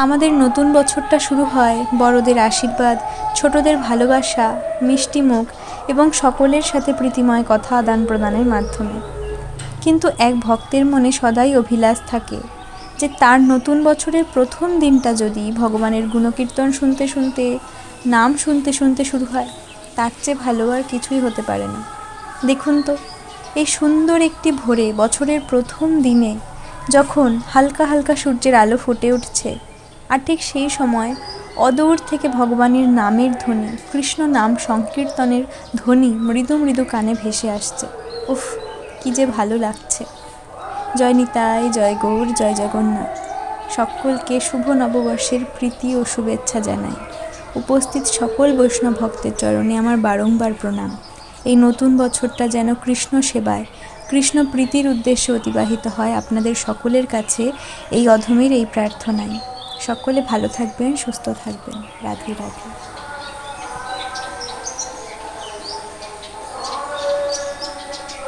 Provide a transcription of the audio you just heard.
আমাদের নতুন বছরটা শুরু হয় বড়দের আশীর্বাদ, ছোটদের ভালোবাসা, মিষ্টি মুখ এবং সকলের সাথে প্রীতিময় কথা আদান প্রদানের মাধ্যমে। কিন্তু এক ভক্তের মনে সদাই অভিলাষ থাকে যে তার নতুন বছরের প্রথম দিনটা যদি ভগবানের গুণকীর্তন শুনতে শুনতে, নাম শুনতে শুনতে শুরু হয়, তার চেয়ে ভালো আর কিছুই হতে পারে না। দেখুন তো, এই সুন্দর একটি ভোরে বছরের প্রথম দিনে যখন হালকা হালকা সূর্যের আলো ফুটে উঠছে, আর ঠিক সেই সময় অদূর থেকে ভগবানের নামের ধ্বনি, কৃষ্ণ নাম সংকীর্তনের ধ্বনি মৃদু মৃদু কানে ভেসে আসছে। উফ, কি যে ভালো লাগছে। জয় নিতাই, জয় গৌর, জয় জগন্নাথ। সকলকে শুভ নববর্ষের প্রীতি ও শুভেচ্ছা জানাই। উপস্থিত সকল বৈষ্ণব ভক্তের চরণে আমার বারংবার প্রণাম। এই নতুন বছরটা যেন কৃষ্ণ সেবায়, কৃষ্ণ প্রীতির উদ্দেশ্যে অতিবাহিত হয়, আপনাদের সকলের কাছে এই অধমের এই প্রার্থনাই। সকলে ভালো থাকবেন, সুস্থ থাকবেন। রাধে রাধে।